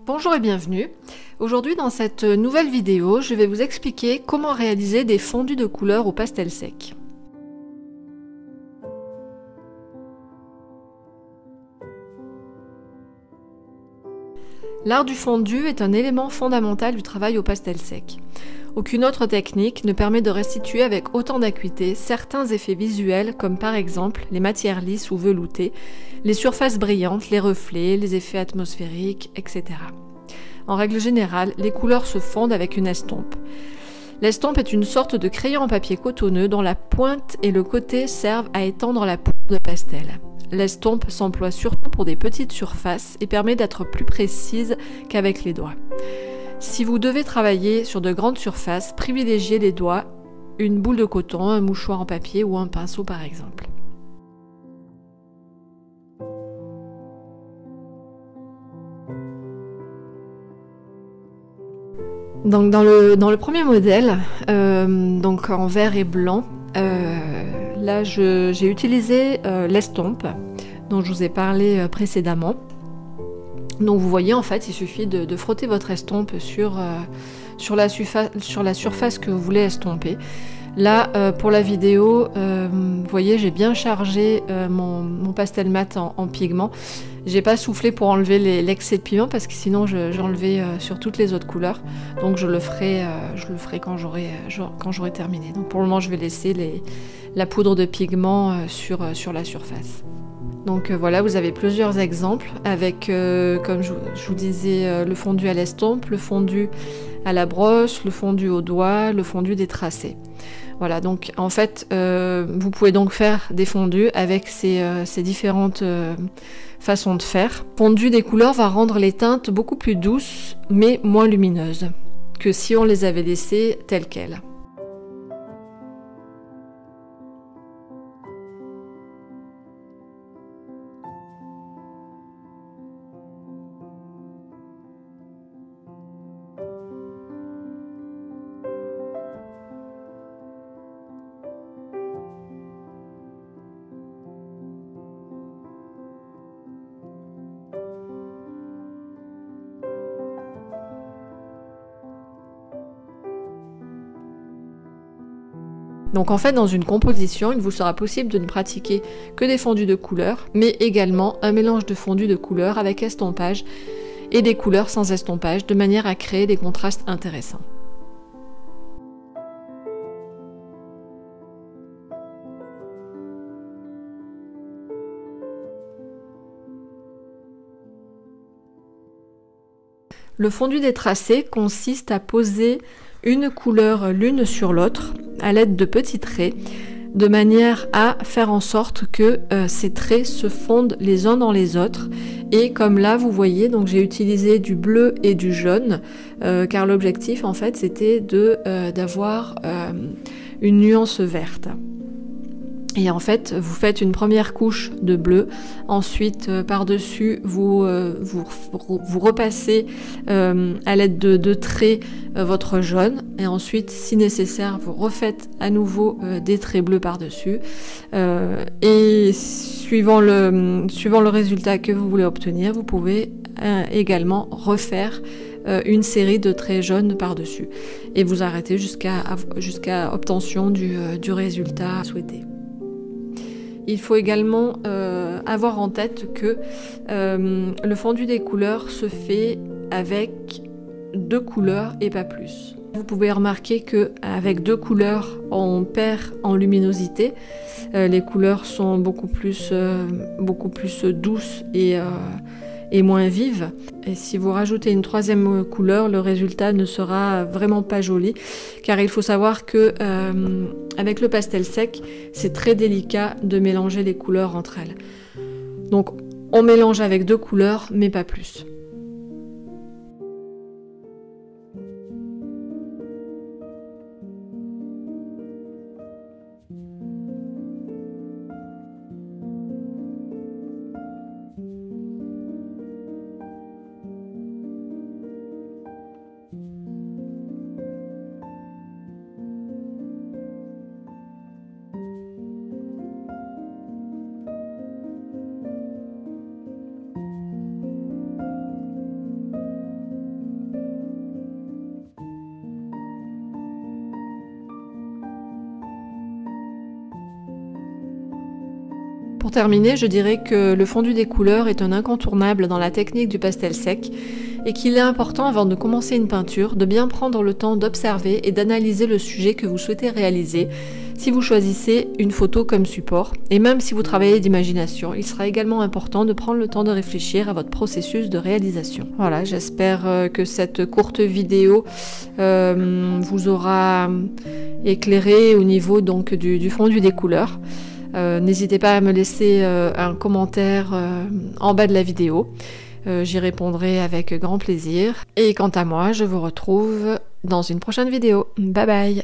Bonjour et bienvenue. Aujourd'hui dans cette nouvelle vidéo, je vais vous expliquer comment réaliser des fondus de couleurs au pastel sec. L'art du fondu est un élément fondamental du travail au pastel sec. Aucune autre technique ne permet de restituer avec autant d'acuité certains effets visuels comme par exemple les matières lisses ou veloutées, les surfaces brillantes, les reflets, les effets atmosphériques, etc. En règle générale, les couleurs se fondent avec une estompe. L'estompe est une sorte de crayon en papier cotonneux dont la pointe et le côté servent à étendre la poudre de pastel. L'estompe s'emploie surtout pour des petites surfaces et permet d'être plus précise qu'avec les doigts. Si vous devez travailler sur de grandes surfaces, privilégiez les doigts, une boule de coton, un mouchoir en papier ou un pinceau par exemple. Donc dans le premier modèle, donc en vert et blanc, là j'ai utilisé l'estompe dont je vous ai parlé précédemment. Donc vous voyez en fait il suffit de frotter votre estompe sur la surface que vous voulez estomper. Là pour la vidéo, vous voyez j'ai bien chargé mon pastel mat en pigment. J'ai pas soufflé pour enlever l'excès de pigment parce que sinon j'enlevais sur toutes les autres couleurs. Donc je le ferai quand j'aurai terminé. Donc pour le moment je vais laisser la poudre de pigment sur la surface. Donc voilà, vous avez plusieurs exemples avec, comme je vous disais, le fondu à l'estompe, le fondu à la brosse, le fondu au doigt, le fondu des tracés. Voilà, donc en fait, vous pouvez donc faire des fondus avec ces différentes façons de faire. Fondu des couleurs va rendre les teintes beaucoup plus douces, mais moins lumineuses que si on les avait laissées telles quelles. Donc en fait, dans une composition, il vous sera possible de ne pratiquer que des fondus de couleurs, mais également un mélange de fondus de couleurs avec estompage et des couleurs sans estompage, de manière à créer des contrastes intéressants. Le fondu des tracés consiste à poser une couleur l'une sur l'autre à l'aide de petits traits, de manière à faire en sorte que ces traits se fondent les uns dans les autres. Et comme là vous voyez, donc j'ai utilisé du bleu et du jaune, car l'objectif en fait c'était d'avoir une nuance verte. Et en fait, vous faites une première couche de bleu, ensuite par-dessus vous repassez à l'aide de traits votre jaune, et ensuite si nécessaire vous refaites à nouveau des traits bleus par-dessus, et suivant le résultat que vous voulez obtenir, vous pouvez également refaire une série de traits jaunes par-dessus, et vous arrêtez jusqu'à obtention du résultat souhaité. Il faut également avoir en tête que le fondu des couleurs se fait avec 2 couleurs et pas plus. Vous pouvez remarquer qu'avec 2 couleurs, on perd en luminosité. Les couleurs sont beaucoup plus douces et moins vives. Et si vous rajoutez une 3e couleur, le résultat ne sera vraiment pas joli, car il faut savoir que avec le pastel sec, c'est très délicat de mélanger les couleurs entre elles. Donc on mélange avec 2 couleurs, mais pas plus. Pour terminer, je dirais que le fondu des couleurs est un incontournable dans la technique du pastel sec et qu'il est important avant de commencer une peinture de bien prendre le temps d'observer et d'analyser le sujet que vous souhaitez réaliser si vous choisissez une photo comme support. Et même si vous travaillez d'imagination, il sera également important de prendre le temps de réfléchir à votre processus de réalisation. Voilà, j'espère que cette courte vidéo vous aura éclairé au niveau donc du fondu des couleurs. N'hésitez pas à me laisser un commentaire en bas de la vidéo. J'y répondrai avec grand plaisir. Et quant à moi, je vous retrouve dans une prochaine vidéo. Bye bye!